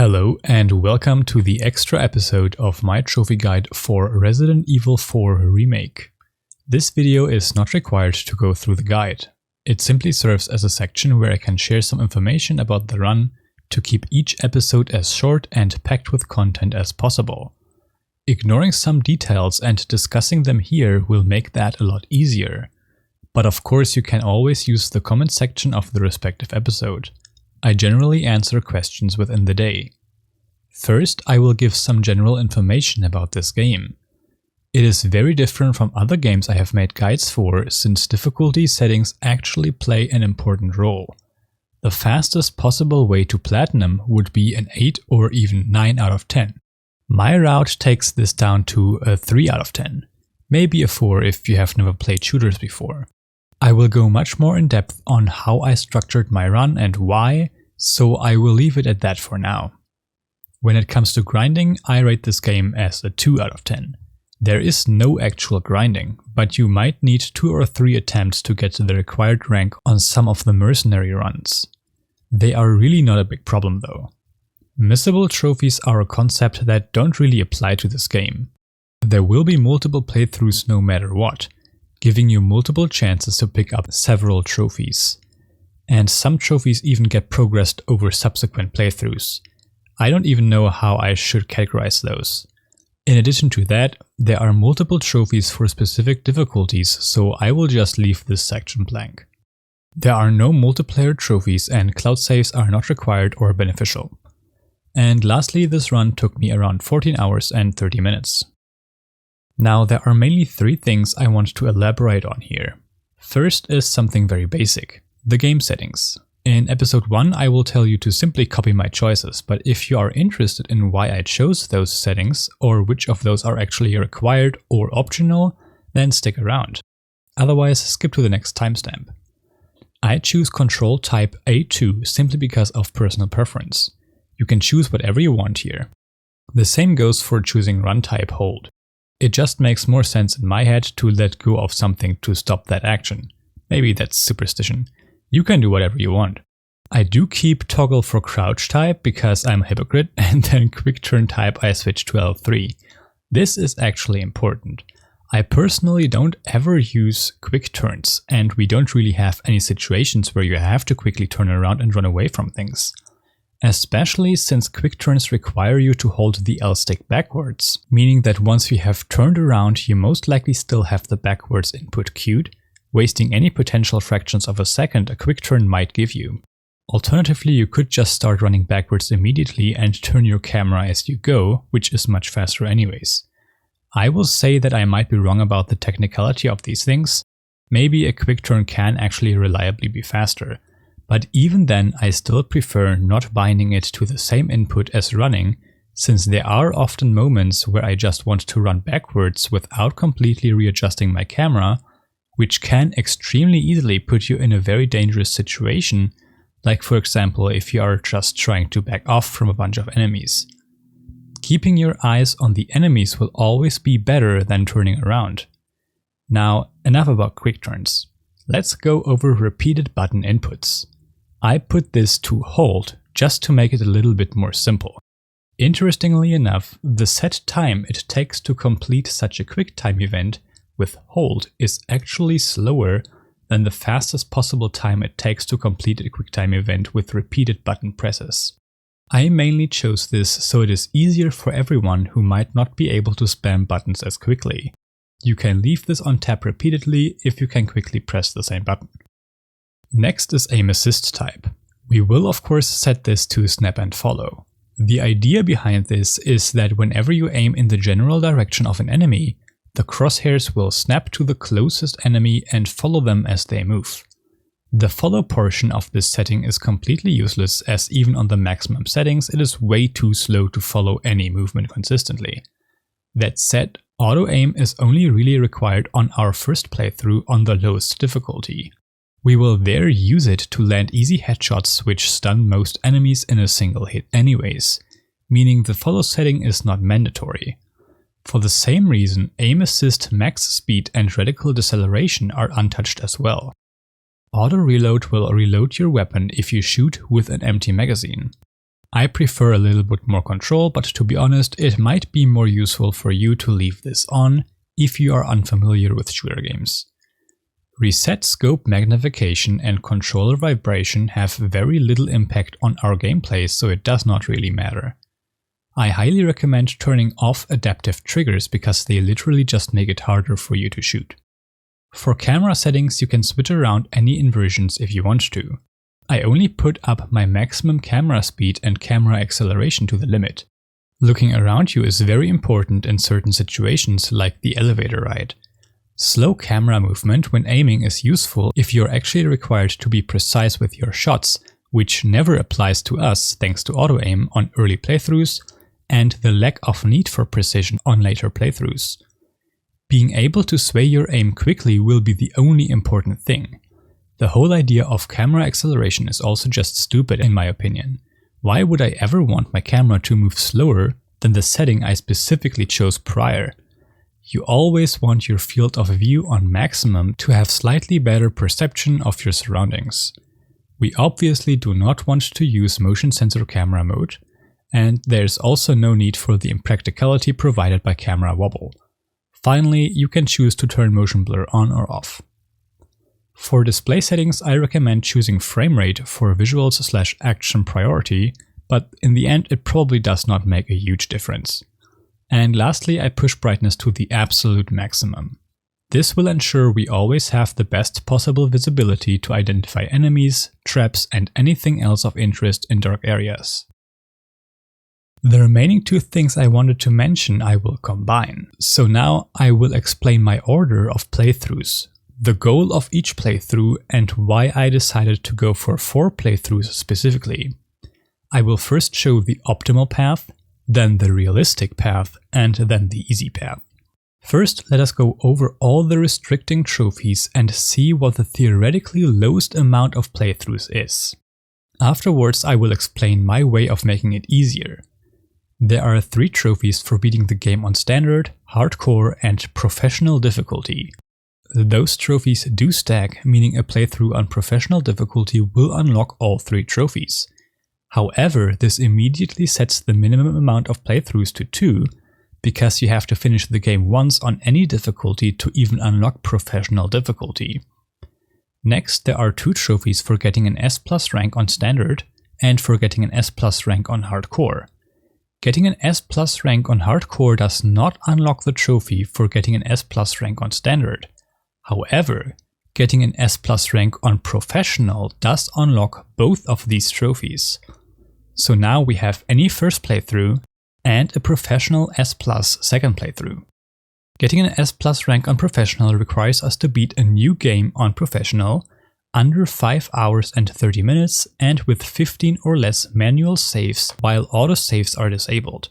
Hello and welcome to the extra episode of my trophy guide for Resident Evil 4 Remake. This video is not required to go through the guide. It simply serves as a section where I can share some information about the run to keep each episode as short and packed with content as possible. Ignoring some details and discussing them here will make that a lot easier. But of course you can always use the comment section of the respective episode. I generally answer questions within the day. First, I will give some general information about this game. It is very different from other games I have made guides for, since difficulty settings actually play an important role. The fastest possible way to platinum would be an 8 or even 9 out of 10. My route takes this down to a 3 out of 10, maybe a 4 if you have never played shooters before. I will go much more in depth on how I structured my run and why, so I will leave it at that for now. When it comes to grinding, I rate this game as a 2 out of 10. There is no actual grinding, but you might need 2 or 3 attempts to get to the required rank on some of the mercenary runs. They are really not a big problem though. Missable trophies are a concept that don't really apply to this game. There will be multiple playthroughs no matter what, giving you multiple chances to pick up several trophies. And some trophies even get progressed over subsequent playthroughs. I don't even know how I should categorize those. In addition to that, there are multiple trophies for specific difficulties, so I will just leave this section blank. There are no multiplayer trophies and cloud saves are not required or beneficial. And lastly, this run took me around 14 hours and 30 minutes. Now, there are mainly 3 things I want to elaborate on here. First is something very basic, the game settings. In episode 1 I will tell you to simply copy my choices, but if you are interested in why I chose those settings, or which of those are actually required or optional, then stick around. Otherwise, skip to the next timestamp. I choose control type A2 simply because of personal preference. You can choose whatever you want here. The same goes for choosing run type hold. It just makes more sense in my head to let go of something to stop that action. Maybe that's superstition. You can do whatever you want. I do keep toggle for crouch type because I'm a hypocrite, and then quick turn type I switch to L3. This is actually important. I personally don't ever use quick turns, and we don't really have any situations where you have to quickly turn around and run away from things. Especially since quick turns require you to hold the L stick backwards, meaning that once you have turned around you most likely still have the backwards input queued, wasting any potential fractions of a second a quick turn might give you. Alternatively, you could just start running backwards immediately and turn your camera as you go, which is much faster anyways. I will say that I might be wrong about the technicality of these things. Maybe a quick turn can actually reliably be faster. But even then, I still prefer not binding it to the same input as running, since there are often moments where I just want to run backwards without completely readjusting my camera, which can extremely easily put you in a very dangerous situation, like for example if you are just trying to back off from a bunch of enemies. Keeping your eyes on the enemies will always be better than turning around. Now, enough about quick turns. Let's go over repeated button inputs. I put this to hold, just to make it a little bit more simple. Interestingly enough, the set time it takes to complete such a quick time event with hold is actually slower than the fastest possible time it takes to complete a quick time event with repeated button presses. I mainly chose this so it is easier for everyone who might not be able to spam buttons as quickly. You can leave this on tap repeatedly if you can quickly press the same button. Next is aim assist type. We will of course set this to snap and follow. The idea behind this is that whenever you aim in the general direction of an enemy, the crosshairs will snap to the closest enemy and follow them as they move. The follow portion of this setting is completely useless, as even on the maximum settings it is way too slow to follow any movement consistently. That said, auto aim is only really required on our first playthrough on the lowest difficulty. We will there use it to land easy headshots which stun most enemies in a single hit anyways, meaning the follow setting is not mandatory. For the same reason, aim assist, max speed and radical deceleration are untouched as well. Auto reload will reload your weapon if you shoot with an empty magazine. I prefer a little bit more control, but to be honest, it might be more useful for you to leave this on if you are unfamiliar with shooter games. Reset scope magnification and controller vibration have very little impact on our gameplay, so it does not really matter. I highly recommend turning off adaptive triggers because they literally just make it harder for you to shoot. For camera settings, you can switch around any inversions if you want to. I only put up my maximum camera speed and camera acceleration to the limit. Looking around you is very important in certain situations like the elevator ride. Slow camera movement when aiming is useful if you're actually required to be precise with your shots, which never applies to us thanks to auto-aim on early playthroughs and the lack of need for precision on later playthroughs. Being able to sway your aim quickly will be the only important thing. The whole idea of camera acceleration is also just stupid in my opinion. Why would I ever want my camera to move slower than the setting I specifically chose prior? You always want your field of view on maximum to have slightly better perception of your surroundings. We obviously do not want to use motion sensor camera mode, and there's also no need for the impracticality provided by camera wobble. Finally, you can choose to turn motion blur on or off. For display settings, I recommend choosing frame rate for visuals/action priority, but in the end it probably does not make a huge difference. And lastly, I push brightness to the absolute maximum. This will ensure we always have the best possible visibility to identify enemies, traps, and anything else of interest in dark areas. The remaining two things I wanted to mention I will combine. So now I will explain my order of playthroughs, the goal of each playthrough, and why I decided to go for 4 playthroughs specifically. I will first show the optimal path, then the realistic path, and then the easy path. First, let us go over all the restricting trophies and see what the theoretically lowest amount of playthroughs is. Afterwards, I will explain my way of making it easier. There are 3 trophies for beating the game on standard, hardcore, and professional difficulty. Those trophies do stack, meaning a playthrough on professional difficulty will unlock all 3 trophies. However, this immediately sets the minimum amount of playthroughs to 2, because you have to finish the game once on any difficulty to even unlock professional difficulty. Next, there are 2 trophies for getting an S+ rank on standard and for getting an S+ rank on hardcore. Getting an S+ rank on hardcore does not unlock the trophy for getting an S+ rank on standard. However, getting an S+ rank on professional does unlock both of these trophies. So now we have any first playthrough and a professional S+ second playthrough. Getting an S+ rank on professional requires us to beat a new game on professional under 5 hours and 30 minutes and with 15 or less manual saves while autosaves are disabled.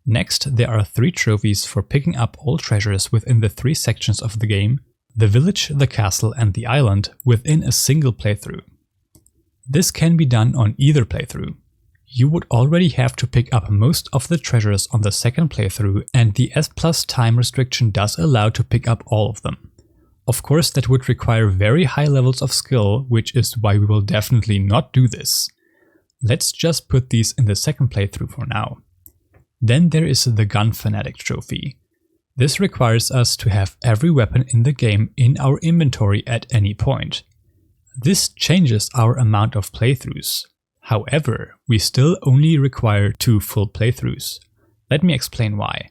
Next, there are 3 trophies for picking up all treasures within the 3 sections of the game: the village, the castle, and the island within a single playthrough. This can be done on either playthrough. You would already have to pick up most of the treasures on the second playthrough, and the S+ time restriction does allow to pick up all of them. Of course, that would require very high levels of skill, which is why we will definitely not do this. Let's just put these in the second playthrough for now. Then there is the Gun Fanatic trophy. This requires us to have every weapon in the game in our inventory at any point. This changes our amount of playthroughs. However, we still only require 2 full playthroughs. Let me explain why.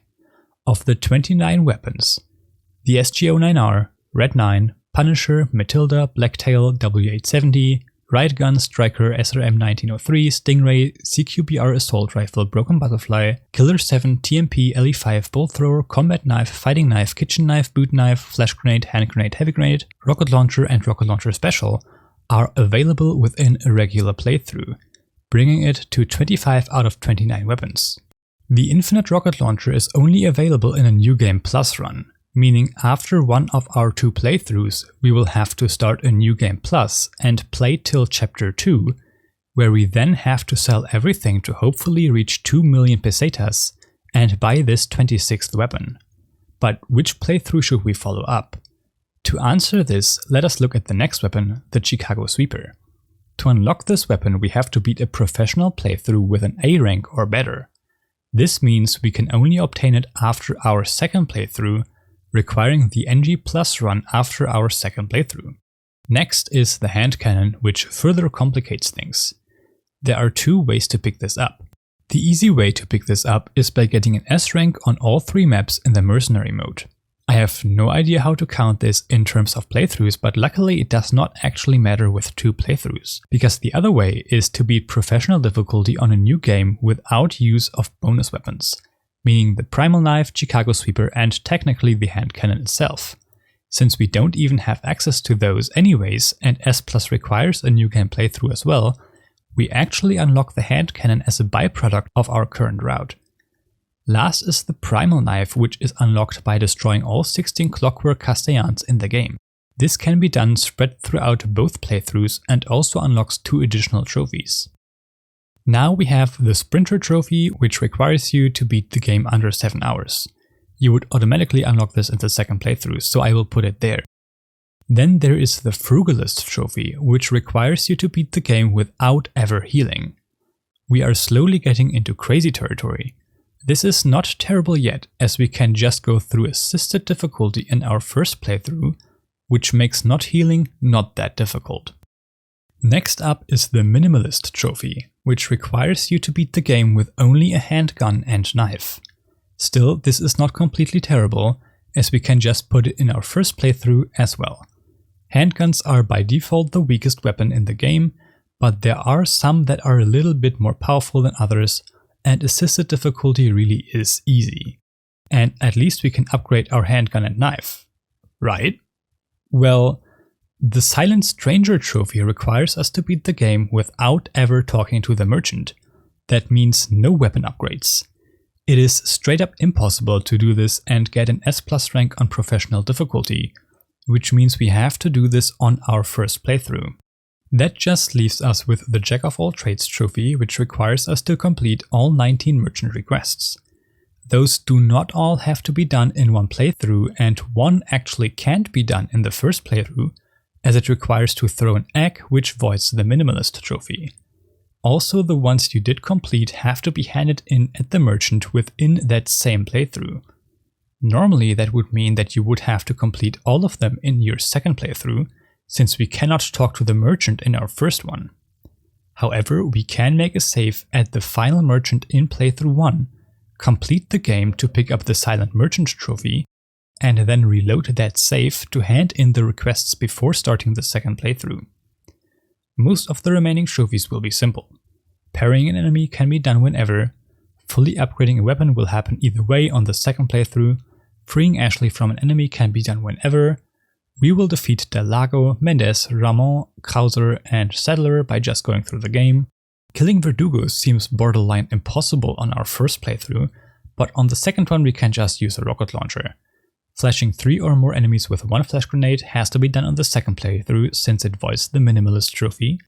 Of the 29 weapons, the SG-09R, Red 9, Punisher, Matilda, Blacktail, W870, Riot Gun, Striker, SRM-1903, Stingray, CQBR Assault Rifle, Broken Butterfly, Killer 7, TMP, LE5, Bolt Thrower, Combat Knife, Fighting Knife, Kitchen Knife, Boot Knife, Flash Grenade, Hand Grenade, Heavy Grenade, Rocket Launcher, and Rocket Launcher Special are available within a regular playthrough, bringing it to 25 out of 29 weapons. The Infinite Rocket Launcher is only available in a New Game Plus run, meaning after one of our 2 playthroughs we will have to start a New Game Plus and play till Chapter 2, where we then have to sell everything to hopefully reach 2 million pesetas and buy this 26th weapon. But which playthrough should we follow up? To answer this, let us look at the next weapon, the Chicago Sweeper. To unlock this weapon, we have to beat a professional playthrough with an A rank or better. This means we can only obtain it after our second playthrough, requiring the NG Plus run after our second playthrough. Next is the hand cannon, which further complicates things. There are two ways to pick this up. The easy way to pick this up is by getting an S rank on all 3 maps in the mercenary mode. I have no idea how to count this in terms of playthroughs, but luckily it does not actually matter with 2 playthroughs, because the other way is to beat professional difficulty on a new game without use of bonus weapons, meaning the primal knife, Chicago sweeper, and technically the hand cannon itself. Since we don't even have access to those anyways, and S+ requires a new game playthrough as well, we actually unlock the hand cannon as a byproduct of our current route. Last is the primal knife, which is unlocked by destroying all 16 clockwork castellans in the game. This can be done spread throughout both playthroughs and also unlocks 2 additional trophies. Now we have the Sprinter trophy, which requires you to beat the game under 7 hours. You would automatically unlock this in the second playthrough, so I will put it there. Then there is the Frugalist trophy, which requires you to beat the game without ever healing. We are slowly getting into crazy territory. This is not terrible yet, as we can just go through assisted difficulty in our first playthrough, which makes not healing not that difficult. Next up is the Minimalist trophy, which requires you to beat the game with only a handgun and knife. Still, this is not completely terrible, as we can just put it in our first playthrough as well. Handguns are by default the weakest weapon in the game, but there are some that are a little bit more powerful than others, and assisted difficulty really is easy. And at least we can upgrade our handgun and knife, right? Well, the Silent Stranger trophy requires us to beat the game without ever talking to the merchant. That means no weapon upgrades. It is straight up impossible to do this and get an S+ rank on professional difficulty, which means we have to do this on our first playthrough. That just leaves us with the Jack of all Trades trophy, which requires us to complete all 19 merchant requests. Those do not all have to be done in one playthrough, and one actually can't be done in the first playthrough, as it requires to throw an egg, which voids the Minimalist trophy. Also, the ones you did complete have to be handed in at the merchant within that same playthrough. Normally that would mean that you would have to complete all of them in your second playthrough, since we cannot talk to the merchant in our first one. However, we can make a save at the final merchant in playthrough 1, complete the game to pick up the Silent Merchant trophy, and then reload that save to hand in the requests before starting the second playthrough. Most of the remaining trophies will be simple. Parrying an enemy can be done whenever, fully upgrading a weapon will happen either way on the second playthrough, freeing Ashley from an enemy can be done whenever, we will defeat Del Lago, Mendez, Ramon, Krauser, and Sadler by just going through the game. Killing Verdugo seems borderline impossible on our first playthrough, but on the second one we can just use a rocket launcher. Flashing 3 or more enemies with 1 flash grenade has to be done on the second playthrough since it voids the Minimalist trophy.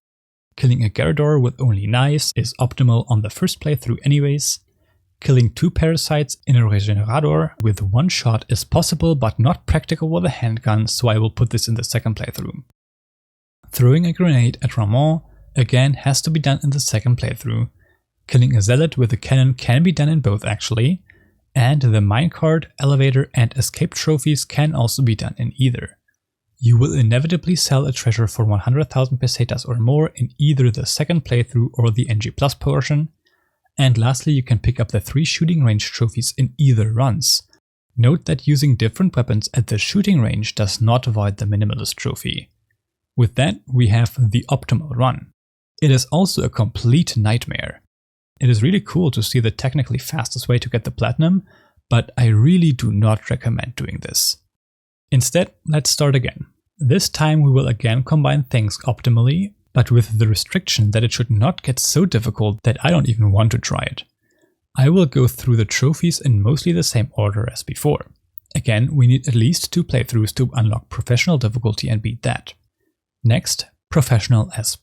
Killing a Garrador with only knives is optimal on the first playthrough anyways. Killing 2 parasites in a Regenerador with 1 shot is possible but not practical with a handgun, so I will put this in the second playthrough. Throwing a grenade at Ramon again has to be done in the second playthrough. Killing a Zealot with a cannon can be done in both actually, and the minecart, elevator and escape trophies can also be done in either. You will inevitably sell a treasure for 100,000 pesetas or more in either the second playthrough or the NG Plus portion. And lastly, you can pick up the 3 shooting range trophies in either runs. Note that using different weapons at the shooting range does not void the Minimalist trophy. With that, we have the optimal run. It is also a complete nightmare. It is really cool to see the technically fastest way to get the platinum, but I really do not recommend doing this. Instead, let's start again. This time we will again combine things optimally, but with the restriction that it should not get so difficult that I don't even want to try it. I will go through the trophies in mostly the same order as before. Again, we need at least 2 playthroughs to unlock Professional difficulty and beat that. Next, Professional S+.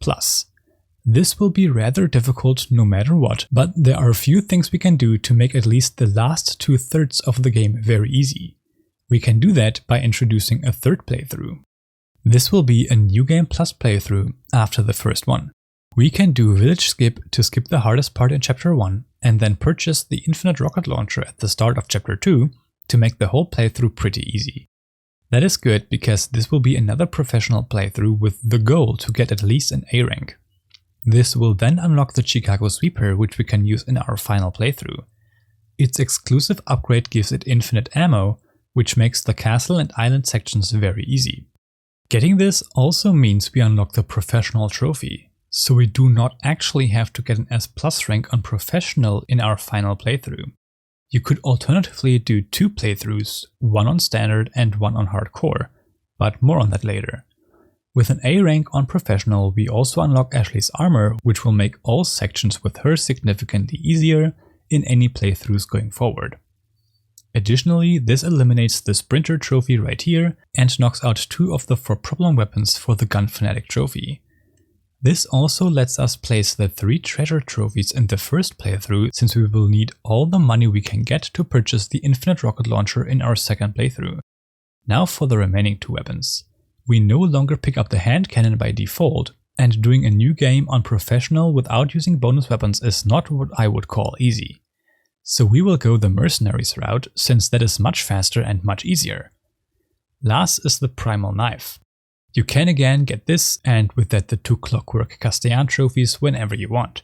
This will be rather difficult no matter what, but there are a few things we can do to make at least the last 2/3 of the game very easy. We can do that by introducing a third playthrough. This will be a New Game Plus playthrough after the first one. We can do Village Skip to skip the hardest part in Chapter 1 and then purchase the Infinite Rocket Launcher at the start of Chapter 2 to make the whole playthrough pretty easy. That is good because this will be another professional playthrough with the goal to get at least an A rank. This will then unlock the Chicago Sweeper, which we can use in our final playthrough. Its exclusive upgrade gives it infinite ammo, which makes the castle and island sections very easy. Getting this also means we unlock the Professional trophy, so we do not actually have to get an S+ rank on Professional in our final playthrough. You could alternatively do 2 playthroughs, one on Standard and one on Hardcore, but more on that later. With an A rank on Professional, we also unlock Ashley's armor, which will make all sections with her significantly easier in any playthroughs going forward. Additionally, this eliminates the Sprinter trophy right here and knocks out 2 of the 4 problem weapons for the Gun Fanatic trophy. This also lets us place the 3 treasure trophies in the first playthrough, since we will need all the money we can get to purchase the Infinite Rocket Launcher in our second playthrough. Now for the remaining 2 weapons. We no longer pick up the hand cannon by default, and doing a new game on Professional without using bonus weapons is not what I would call easy. So we will go the Mercenaries route, since that is much faster and much easier. Last is the Primal Knife. You can again get this, and with that the 2 Clockwork Castellan trophies whenever you want.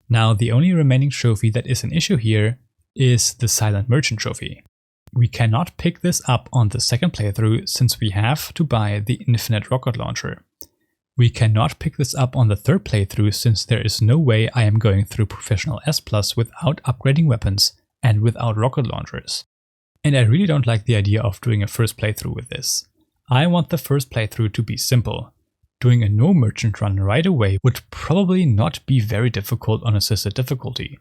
Now the only remaining trophy that is an issue here is the Silent Merchant trophy. We cannot pick this up on the second playthrough since we have to buy the Infinite Rocket Launcher. We cannot pick this up on the third playthrough since there is no way I am going through Professional S+ without upgrading weapons and without rocket launchers. And I really don't like the idea of doing a first playthrough with this. I want the first playthrough to be simple. Doing a no merchant run right away would probably not be very difficult on assisted difficulty,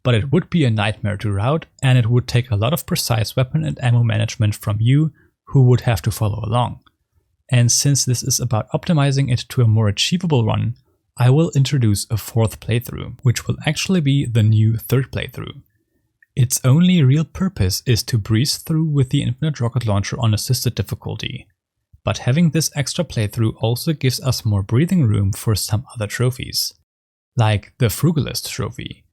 but it would be a nightmare to route and it would take a lot of precise weapon and ammo management from you who would have to follow along. And since this is about optimizing it to a more achievable run, I will introduce a 4th playthrough, which will actually be the new 3rd playthrough. Its only real purpose is to breeze through with the Infinite Rocket Launcher on assisted difficulty. But having this extra playthrough also gives us more breathing room for some other trophies, like the Frugalist trophy.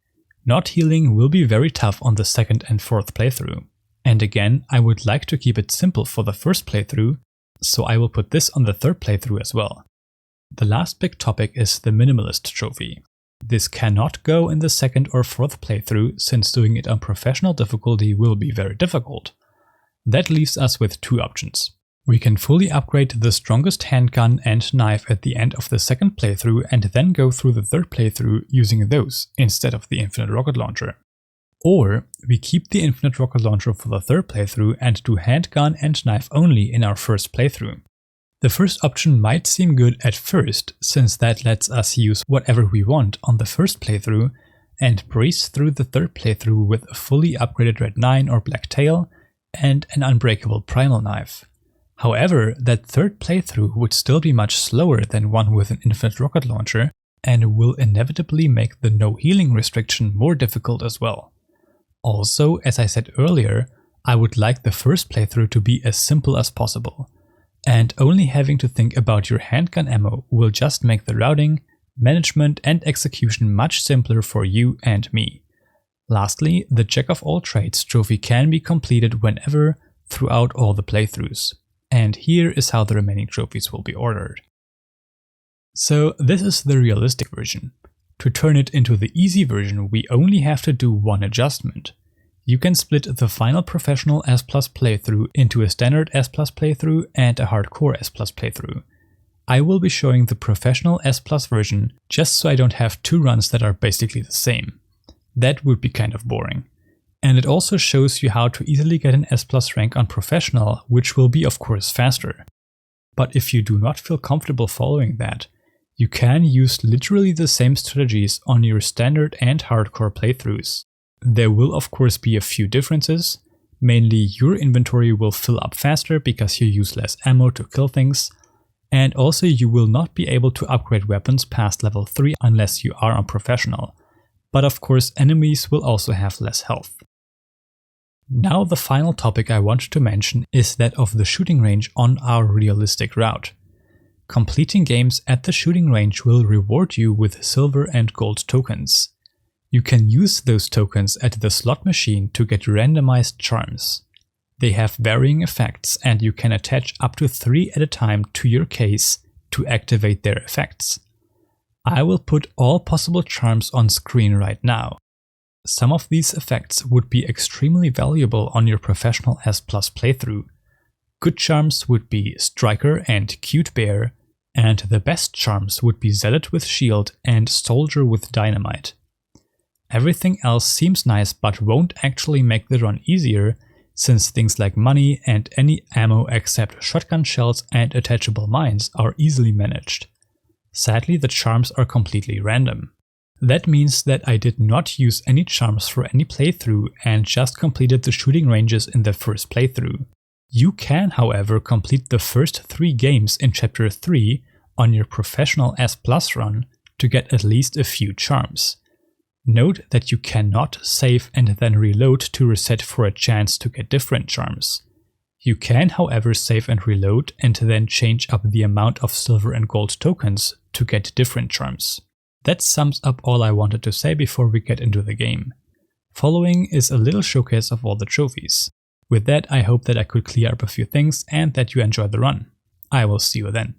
Not healing will be very tough on the 2nd and 4th playthrough, and again I would like to keep it simple for the first playthrough, so I will put this on the 3rd playthrough as well. The last big topic is the Minimalist trophy. This cannot go in the 2nd or 4th playthrough since doing it on Professional difficulty will be very difficult. That leaves us with 2 options. We can fully upgrade the strongest handgun and knife at the end of the 2nd playthrough and then go through the 3rd playthrough using those instead of the Infinite Rocket Launcher. Or we keep the Infinite Rocket Launcher for the 3rd playthrough and do handgun and knife only in our first playthrough. The first option might seem good at first, since that lets us use whatever we want on the first playthrough and breeze through the 3rd playthrough with a fully upgraded Red 9 or Black Tail and an unbreakable Primal Knife. However, that 3rd playthrough would still be much slower than one with an Infinite Rocket Launcher and will inevitably make the no healing restriction more difficult as well. Also, as I said earlier, I would like the first playthrough to be as simple as possible, and only having to think about your handgun ammo will just make the routing, management and execution much simpler for you and me. Lastly, the Jack of all trades trophy can be completed whenever throughout all the playthroughs. And here is how the remaining trophies will be ordered. So this is the realistic version. To turn it into the easy version, we only have to do one adjustment. You can split the final Professional S+ playthrough into a standard S+ playthrough and a hardcore S+ playthrough. I will be showing the Professional S+ version just so I don't have 2 runs that are basically the same. That would be kind of boring. And it also shows you how to easily get an S+ rank on Professional, which will be of course faster. But if you do not feel comfortable following that, you can use literally the same strategies on your standard and hardcore playthroughs. There will of course be a few differences. Mainly your inventory will fill up faster because you use less ammo to kill things, and also you will not be able to upgrade weapons past level 3 unless you are on Professional. But of course enemies will also have less health. Now the final topic I want to mention is that of the shooting range on our realistic route. Completing games at the shooting range will reward you with silver and gold tokens. You can use those tokens at the slot machine to get randomized charms. They have varying effects and you can attach up to 3 at a time to your case to activate their effects. I will put all possible charms on screen right now. Some of these effects would be extremely valuable on your professional S+ playthrough. Good charms would be Striker and Cute Bear, and the best charms would be Zealot with Shield and Soldier with Dynamite. Everything else seems nice but won't actually make the run easier, since things like money and any ammo except shotgun shells and attachable mines are easily managed. Sadly, the charms are completely random. That means that I did not use any charms for any playthrough and just completed the shooting ranges in the first playthrough. You can, however, complete the first 3 games in Chapter 3 on your professional S+ run to get at least a few charms. Note that you cannot save and then reload to reset for a chance to get different charms. You can, however, save and reload and then change up the amount of silver and gold tokens to get different charms. That sums up all I wanted to say before we get into the game. Following is a little showcase of all the trophies. With that, I hope that I could clear up a few things and that you enjoyed the run. I will see you then.